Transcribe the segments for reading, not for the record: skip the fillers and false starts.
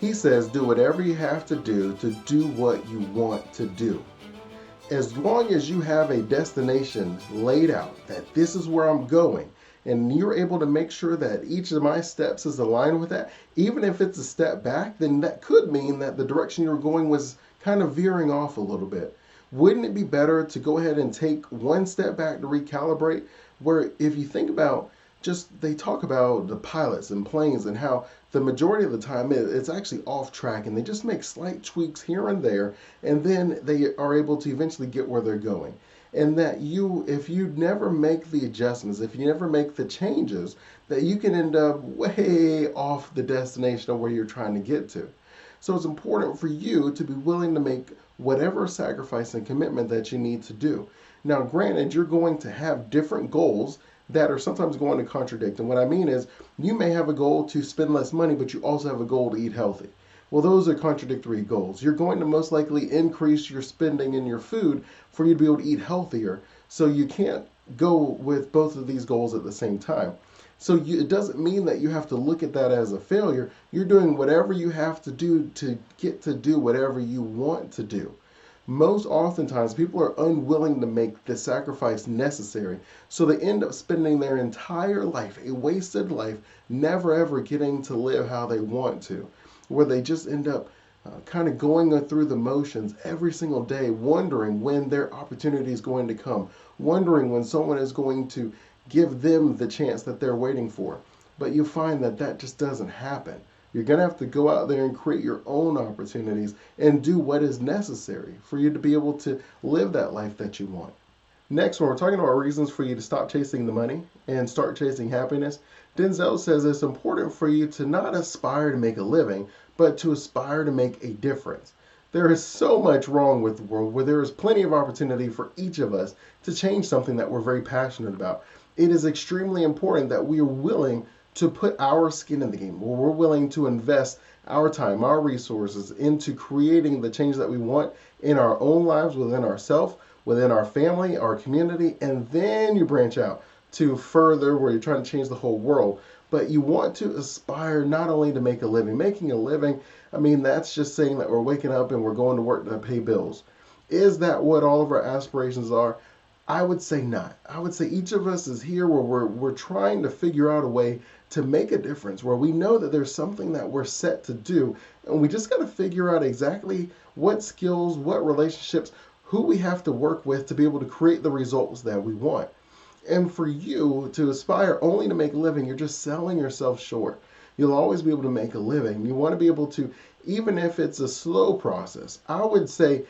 He says, do whatever you have to do what you want to do. As long as you have a destination laid out, that this is where I'm going, and you're able to make sure that each of my steps is aligned with that, even if it's a step back, then that could mean that the direction you were going was kind of veering off a little bit. Wouldn't it be better to go ahead and take one step back to recalibrate? Where, if you think about, just they talk about the pilots and planes and how the majority of the time it's actually off track, and they just make slight tweaks here and there, and then they are able to eventually get where they're going. And that you, if you never make the adjustments, if you never make the changes, that you can end up way off the destination of where you're trying to get to. So it's important for you to be willing to make whatever sacrifice and commitment that you need to do. Now, granted, you're going to have different goals that are sometimes going to contradict. And what I mean is, you may have a goal to spend less money, but you also have a goal to eat healthy. Well, those are contradictory goals. You're going to most likely increase your spending in your food for you to be able to eat healthier. So you can't go with both of these goals at the same time. So it doesn't mean that you have to look at that as a failure. You're doing whatever you have to do to get to do whatever you want to do. Most oftentimes, people are unwilling to make the sacrifice necessary. So they end up spending their entire life, a wasted life, never ever getting to live how they want to, where they just end up kind of going through the motions every single day, wondering when their opportunity is going to come, wondering when someone is going to give them the chance that they're waiting for. But you find that that just doesn't happen. You're going to have to go out there and create your own opportunities and do what is necessary for you to be able to live that life that you want. Next, when we're talking about reasons for you to stop chasing the money and start chasing happiness, Denzel says it's important for you to not aspire to make a living, but to aspire to make a difference. There is so much wrong with the world where there is plenty of opportunity for each of us to change something that we're very passionate about. It is extremely important that we are willing to put our skin in the game, where we're willing to invest our time, our resources into creating the change that we want in our own lives, within ourselves, within our family, our community, and then you branch out to further where you're trying to change the whole world. But you want to aspire not only to make a living. Making a living, I mean, that's just saying that we're waking up and we're going to work to pay bills. Is that what all of our aspirations are? I would say not. I would say each of us is here where we're trying to figure out a way to make a difference, where we know that there's something that we're set to do, and we just got to figure out exactly what skills, what relationships, who we have to work with to be able to create the results that we want. And for you to aspire only to make a living, you're just selling yourself short. You'll always be able to make a living. You want to be able to, even if it's a slow process, I would say,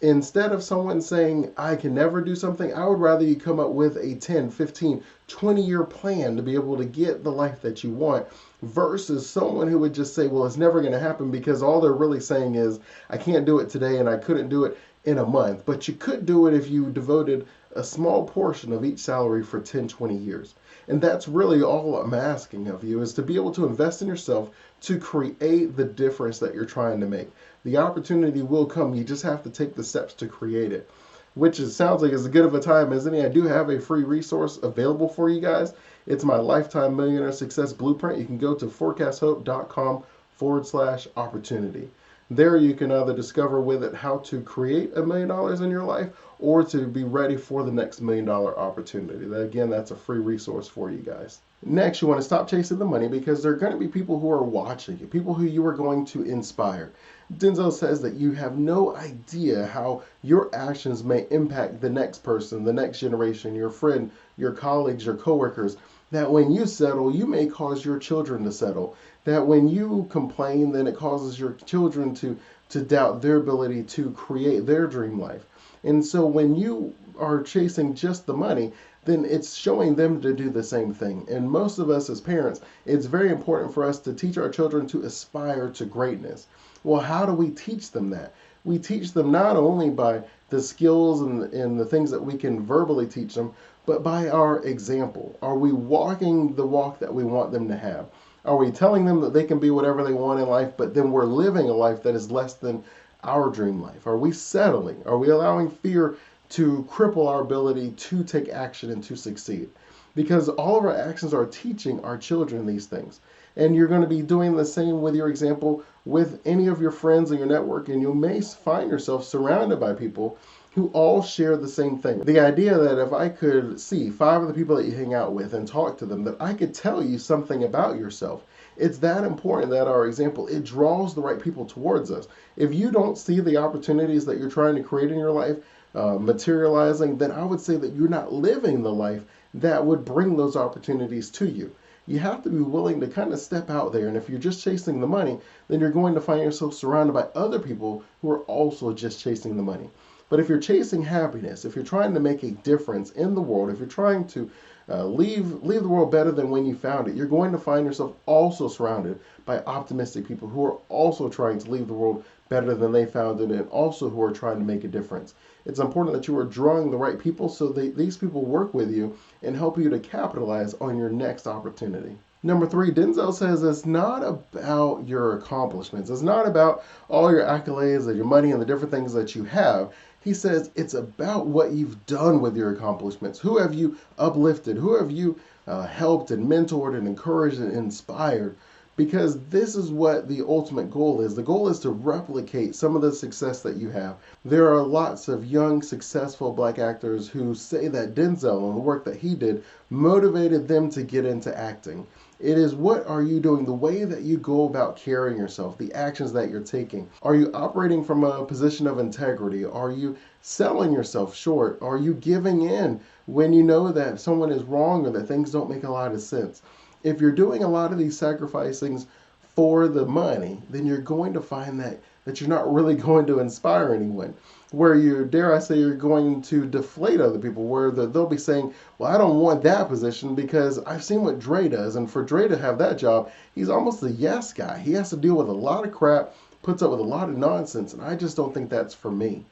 instead of someone saying, I can never do something, I would rather you come up with a 10, 15, 20-year plan to be able to get the life that you want, versus someone who would just say, well, it's never going to happen, because all they're really saying is, I can't do it today and I couldn't do it in a month. But you could do it if you devoted a small portion of each salary for 10, 20 years. And that's really all I'm asking of you, is to be able to invest in yourself to create the difference that you're trying to make. The opportunity will come. You just have to take the steps to create it, which sounds like as good of a time as any. I do have a free resource available for you guys. It's my Lifetime Millionaire Success Blueprint. You can go to forecasthope.com/opportunity. There you can either discover with it how to create $1 million in your life, or to be ready for the next $1 million opportunity. Again, that's a free resource for you guys. Next, you want to stop chasing the money, because there are going to be people who are watching you, people who you are going to inspire. Denzel says that you have no idea how your actions may impact the next person, the next generation, your friend, your colleagues, your coworkers. That when you settle, you may cause your children to settle. That when you complain, then it causes your children to doubt their ability to create their dream life. And so when you are chasing just the money, then it's showing them to do the same thing. And most of us as parents, it's very important for us to teach our children to aspire to greatness. Well, how do we teach them that? We teach them not only by the skills and the things that we can verbally teach them, but by our example. Are we walking the walk that we want them to have? Are we telling them that they can be whatever they want in life, but then we're living a life that is less than our dream life? Are we settling? Are we allowing fear to cripple our ability to take action and to succeed? Because all of our actions are teaching our children these things. And you're going to be doing the same with your example with any of your friends in your network, and you may find yourself surrounded by people who all share the same thing. The idea that if I could see 5 of the people that you hang out with and talk to them, that I could tell you something about yourself. It's that important that our example, it draws the right people towards us. If you don't see the opportunities that you're trying to create in your life materializing, then I would say that you're not living the life that would bring those opportunities to you. You have to be willing to kind of step out there. And if you're just chasing the money, then you're going to find yourself surrounded by other people who are also just chasing the money. But if you're chasing happiness, if you're trying to make a difference in the world, if you're trying to leave the world better than when you found it, you're going to find yourself also surrounded by optimistic people who are also trying to leave the world better than they found it, and also who are trying to make a difference. It's important that you are drawing the right people so that these people work with you and help you to capitalize on your next opportunity. Number 3, Denzel says it's not about your accomplishments. It's not about all your accolades and your money and the different things that you have. He says it's about what you've done with your accomplishments. Who have you uplifted? Who have you helped and mentored and encouraged and inspired? Because this is what the ultimate goal is. The goal is to replicate some of the success that you have. There are lots of young, successful black actors who say that Denzel and the work that he did motivated them to get into acting. It is, what are you doing? The way that you go about carrying yourself, the actions that you're taking. Are you operating from a position of integrity? Are you selling yourself short? Are you giving in when you know that someone is wrong or that things don't make a lot of sense? If you're doing a lot of these sacrificings for the money, then you're going to find that you're not really going to inspire anyone. Where you, dare I say, you're going to deflate other people, where they'll be saying, well, I don't want that position because I've seen what Dre does. And for Dre to have that job, he's almost a yes guy. He has to deal with a lot of crap, puts up with a lot of nonsense, and I just don't think that's for me.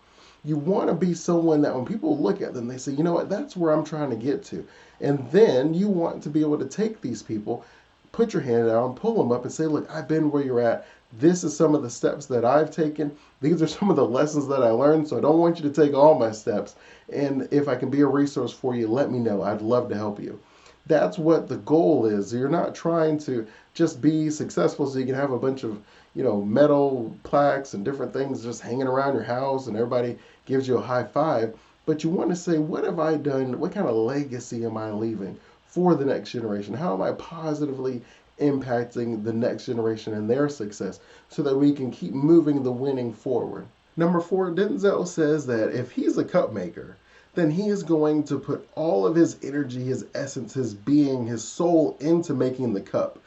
You want to be someone that when people look at them, they say, you know what, that's where I'm trying to get to. And then you want to be able to take these people, put your hand out and pull them up and say, look, I've been where you're at. This is some of the steps that I've taken. These are some of the lessons that I learned. So I don't want you to take all my steps. And if I can be a resource for you, let me know. I'd love to help you. That's what the goal is. You're not trying to just be successful so you can have a bunch of, metal plaques and different things just hanging around your house and everybody gives you a high five. But you want to say, what have I done? What kind of legacy am I leaving for the next generation? How am I positively impacting the next generation and their success so that we can keep moving the winning forward? Number 4, Denzel says that if he's a cup maker, then he is going to put all of his energy, his essence, his being, his soul into making the cup.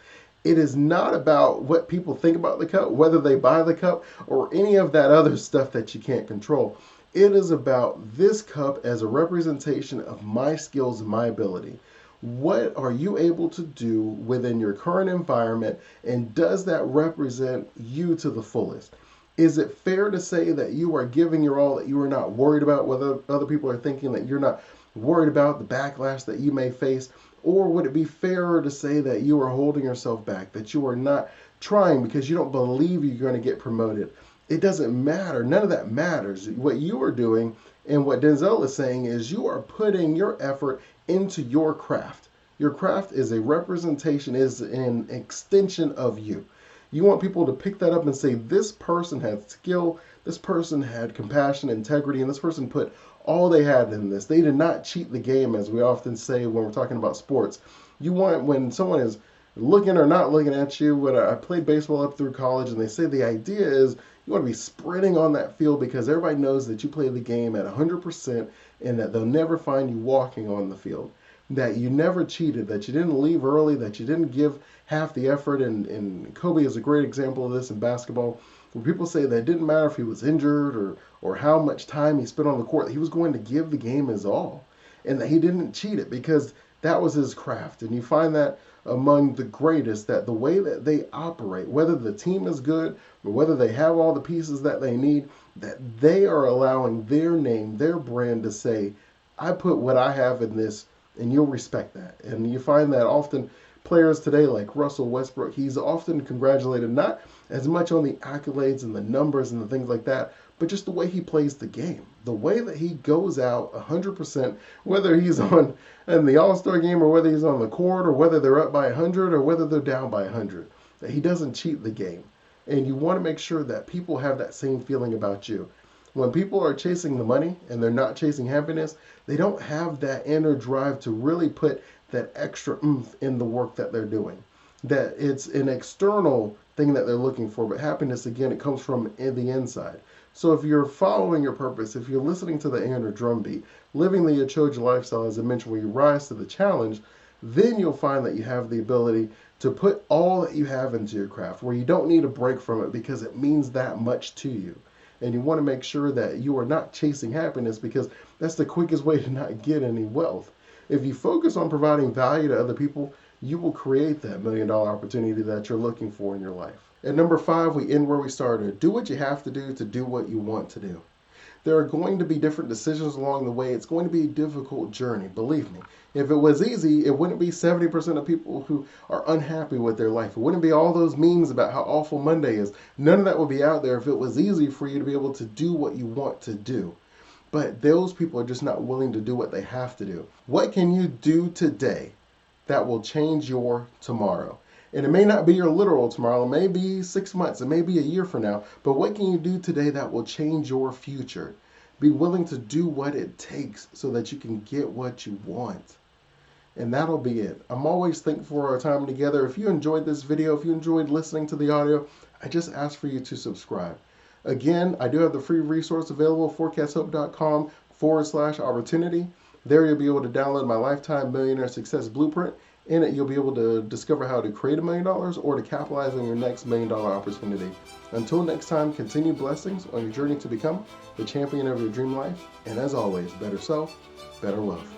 It is not about what people think about the cup, whether they buy the cup, or any of that other stuff that you can't control. It is about this cup as a representation of my skills and my ability. What are you able to do within your current environment, and does that represent you to the fullest? Is it fair to say that you are giving your all, that you are not worried about whether other people are thinking, that you're not worried about the backlash that you may face? Or would it be fairer to say that you are holding yourself back, that you are not trying because you don't believe you're going to get promoted? It doesn't matter. None of that matters. What you are doing, and what Denzel is saying, is you are putting your effort into your craft. Your craft is a representation, is an extension of you. You want people to pick that up and say, this person had skill, this person had compassion, integrity, and this person put all they had in this. They did not cheat the game, as we often say when we're talking about sports. You want, when someone is looking or not looking at you, when I played baseball up through college, and they say the idea is you want to be sprinting on that field because everybody knows that you play the game at 100% and that they'll never find you walking on the field. That you never cheated, that you didn't leave early, that you didn't give half the effort. And Kobe is a great example of this in basketball. When people say that it didn't matter if he was injured or how much time he spent on the court, that he was going to give the game his all. And that he didn't cheat it because that was his craft. And you find that among the greatest, that the way that they operate, whether the team is good or whether they have all the pieces that they need, that they are allowing their name, their brand to say, I put what I have in this, and you'll respect that. And you find that often players today like Russell Westbrook, he's often congratulated not as much on the accolades and the numbers and the things like that, but just the way he plays the game, the way that he goes out 100%, whether he's on in the All-Star game or whether he's on the court or whether they're up by 100 or whether they're down by 100, that he doesn't cheat the game. And you want to make sure that people have that same feeling about you. When people are chasing the money and they're not chasing happiness, they don't have that inner drive to really put that extra oomph in the work that they're doing. That it's an external thing that they're looking for, but happiness, again, it comes from the inside. So if you're following your purpose, if you're listening to the inner drumbeat, living the Achoja lifestyle, as I mentioned, where you rise to the challenge, then you'll find that you have the ability to put all that you have into your craft, where you don't need a break from it because it means that much to you. And you want to make sure that you are not chasing happiness, because that's the quickest way to not get any wealth. If you focus on providing value to other people, you will create that $1 million opportunity that you're looking for in your life. At number 5, we end where we started. Do what you have to do what you want to do. There are going to be different decisions along the way. It's going to be a difficult journey, believe me. If it was easy, it wouldn't be 70% of people who are unhappy with their life. It wouldn't be all those memes about how awful Monday is. None of that would be out there if it was easy for you to be able to do what you want to do. But those people are just not willing to do what they have to do. What can you do today that will change your tomorrow? And it may not be your literal tomorrow, it may be 6 months, it may be a year from now, but what can you do today that will change your future? Be willing to do what it takes so that you can get what you want. And that'll be it. I'm always thankful for our time together. If you enjoyed this video, if you enjoyed listening to the audio, I just ask for you to subscribe. Again, I do have the free resource available, forecasthope.com/opportunity. There you'll be able to download my Lifetime Millionaire Success Blueprint. In it, you'll be able to discover how to create $1 million or to capitalize on your next $1 million opportunity. Until next time, continue blessings on your journey to become the champion of your dream life. And as always, better self, better love.